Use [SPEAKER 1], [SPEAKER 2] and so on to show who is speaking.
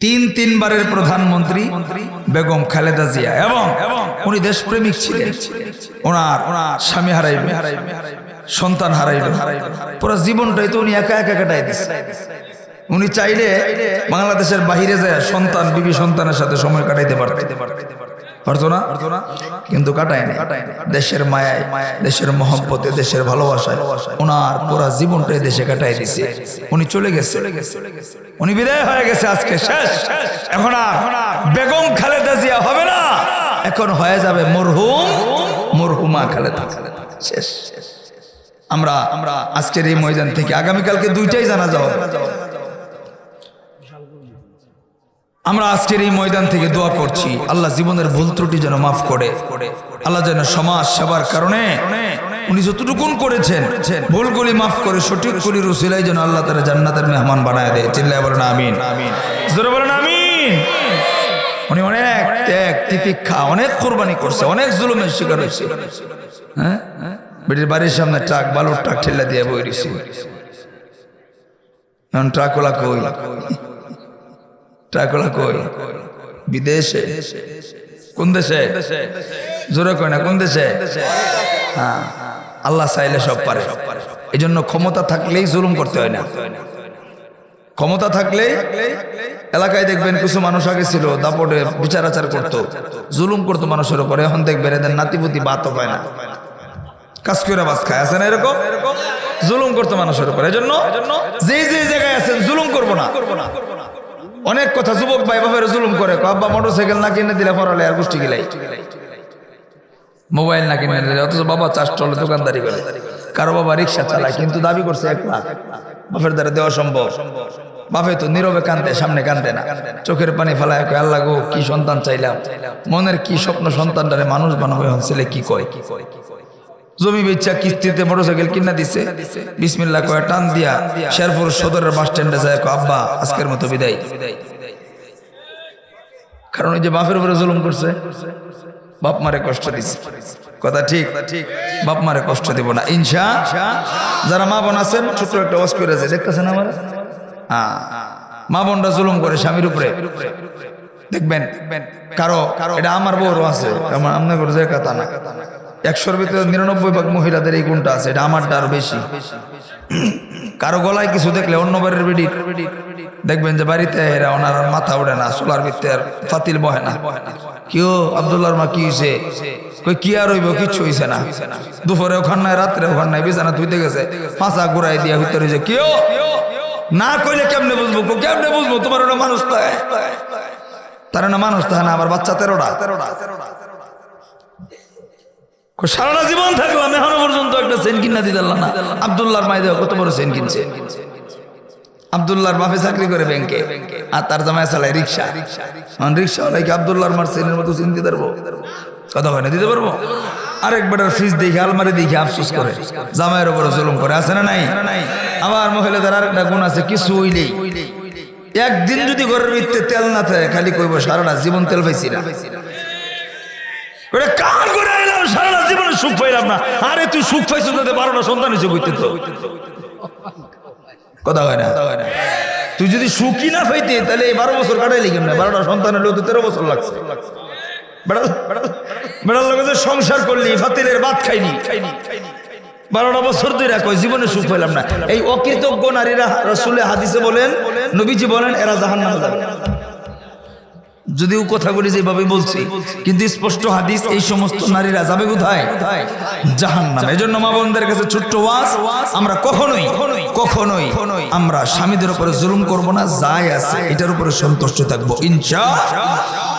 [SPEAKER 1] তিনবারের প্রধানমন্ত্রী বেগম খালেদা জিয়া এবং উনি দেশপ্রেমিক ছিলেন। ওনার স্বামী হারাইল, সন্তান হারাইল, পুরো জীবনটাই তো উনি একা একা কাটাই দিচ্ছে। উনি চাইলে বাংলাদেশের বাহিরে যায় সন্তান বিবি সন্তানের সাথে সময় কাটাইতে পারতো না, কিন্তু কাটায় না। দেশের মায়ায়, দেশের মহব্বতে, দেশের ভালোবাসায় ওনার পুরা জীবনটাই দেশে কাটাই দিছে। উনি চলে গেছে, উনি বিদায় হয়ে গেছে, আজকে শেষ। এখন আর বেগম খালেদা জিয়া হবে না, এখন হয়ে যাবে মরহুমা খালেদা। শেষ। আমরা আজকের এই ময়দান থেকে আগামীকালকে দুইটাই জানাজা হবে। আমরা আজকের এই ময়দান থেকে দোয়া করছি, আল্লাহ জীবনের ভুল ত্রুটি যেন মাফ করে, আল্লাহ যেন সমাজ সেবার কারণে উনি যতটুকুন করেছেন ভুলগুলি মাফ করে সঠিক কুলির উসিলায় যেন আল্লাহ তাআলা জান্নাতের মেহমান বানায় দেয়। চিল্লায় বলেন আমিন, জোরে বলেন আমিন। উনি অনেক ত্যাগ তিতিক্ষা, অনেক কোরবানি করছে, অনেক জুলুমের শিকার হয়েছে। হ্যাঁ, বেটির বাড়ির সামনে ট্রাক, বালুর ট্রাক ঠেলা দিয়ে বই দিছে। এখন ট্রাকওয়ালা কই? ট্রাকওয়ালা কই? বিদেশে। কোন দেশে? জোরে কয় না, কোন দেশে? হ্যাঁ, আল্লাহ চাইলে সব পারে। এই জন্য ক্ষমতা থাকলেই জুলুম করতে হয় না। ক্ষমতা থাকলেই এলাকায় দেখবেন কিছু মানুষ আগে ছিল দাপটে বিচার আচার করতো, জুলুম করতো মানুষের উপরে। এখন দেখবেন এদের নাতিপুতি ভাতও পায় না, কাজ করে ভাত খায়। আছে না এরকম? জুলুম করতো মানুষের উপরে। এজন্য যে জায়গায় আছেন জুলুম করবো না। অনেক কথা যুবক ভাই বাপের জুলুম করে, আব্বা মোটরসাইকেল না কিনে দিলে পড়ালে আর গোষ্ঠী গিলাই, মোবাইল না কিনে দিলে, অথচ বাবা চাষ চলে দোকানদারি করে, কারো বাবা রিক্সা চালায়, কিন্তু দাবি করছে 1 লাখ। বাপের দ্বারা দেওয়া সম্ভব? বাপে তো নীরবে কান্দে, সামনে কান্দে না, চোখের পানি ফেলায় কয় আল্লাহ গো কি সন্তান চাইলাম, মনের কি স্বপ্ন সন্তানটারে মানুষ বানাবে। ছেলে কি কয়, জমি বেচা কিস্তিতে মোটরসাইকেল কিনা দিছে, বিসমিল্লাহ কয়ে টান দিয়া শেরপুর সদরের বাস স্ট্যান্ডে যায়, আব্বা আজকের মতো বিদায়। কারণ ওই যে বাপের উপরে জুলুম করছে, বাপ মারে কষ্ট দিচ্ছে। কথা ঠিক? বাপ মারে কষ্ট দিব না ইনশাআল্লাহ। যারা মা বোন আছেন ছোট্ট একটা ওয়াজ করে আছে, দেখতেছেন আমার? মা বোনরা জুলুম করে স্বামীর উপরে, দেখবেন কারো, এটা আমার বউরও আছে, আপনার যে কথা না, 100-র ভিতরে 99 মহিলাদের এই গুণটা আছে, এটা আমারটা আরো বেশি। কারো গলায় কিছু দেখলে অন্য বাড়ির বেডির দেখবেন যে বাড়িতে এরা ওনার মাথা ওঠে না, সোলার ভিতরে ফাতিল বহে না। কেউ আব্দুল্লাহর মা কি হয়েছে? কই কি আর হইব, কিচ্ছু হয়েছে না। দুপুরে ওখান নাই, রাত্রে ওখান নাই, বিছানা ধুইতে গেছে, পাঁচা ঘুরাই দিয়া হইতে রয়েছে। কেউ না কইলে কেমনে বুঝবো? কেমনে বুঝবো? তোমার ওটা মানুষ থাকে, তার না মানুষ থাকে না, আমার বাচ্চা 13টা। সারাটা জীবন থাকলাম, এখনো পর্যন্ত একটা চেন কিনা দিতে পারলাম না। আব্দুল্লাহর মাই দেওয়া কত বড় চেন কিনছে। আব্দুল্লাহর বাপে চাকরি করে ব্যাংকে, আর তার জামাই চালায় রিক্সা। রিক্সা হলে কি আব্দুল্লাহর মার চেনের মতো চেন দিতে পারবো? কথা হয় না, দিতে পারবো? আরেকবার ফ্রিজ দেখে, আলমারি দেখে আফসোস করে, জামাইয়ের উপরে জুলুম করে। আছে না নাই? আবার মহিলাদের আরেকটা গুণ আছে, কিছু হইলেই একদিন যদি ঘরের ভিতরে তেল না থাকে খালি কইব সারাটা জীবন তেল পাইছি না, কার করে আইলাম সারাটা জীবনে সুখ পাইলাম না। আরে তুই সুখ পাইছিস না, 12টা সন্তান হয়েছে বইতে তো। কথা হয় না? তুই যদি সুখই না পাইতে তাহলে 12 বছর কাটাইলি কেমন? 12টা সন্তান হলেও তো 13 বছর লাগছে। বেড়ার লগে যে সংসার করলি, ফাতিলের ভাত খাইনি, 12টা বছর ধরে কই জীবনে সুখ পাইলাম না। এই অকৃতজ্ঞ নারীরা রাসূলের হাদিসে বলেন, নবীজি বলেন এরা জাহান্নামে যাবে। যদিও কথাগুলি যেভাবে বলছি, কিন্তু স্পষ্ট হাদিস, এই সমস্ত নারীরা যাবে কোথায়? জাহান্নামে। এজন্য মা বোনদের কাছে ছোট্ট ওয়াজ, আমরা কখনোই আমরা স্বামীদের উপরে জুলুম করব না, যাই আছে এটার উপরে সন্তুষ্ট থাকবো ইনশাআল্লাহ।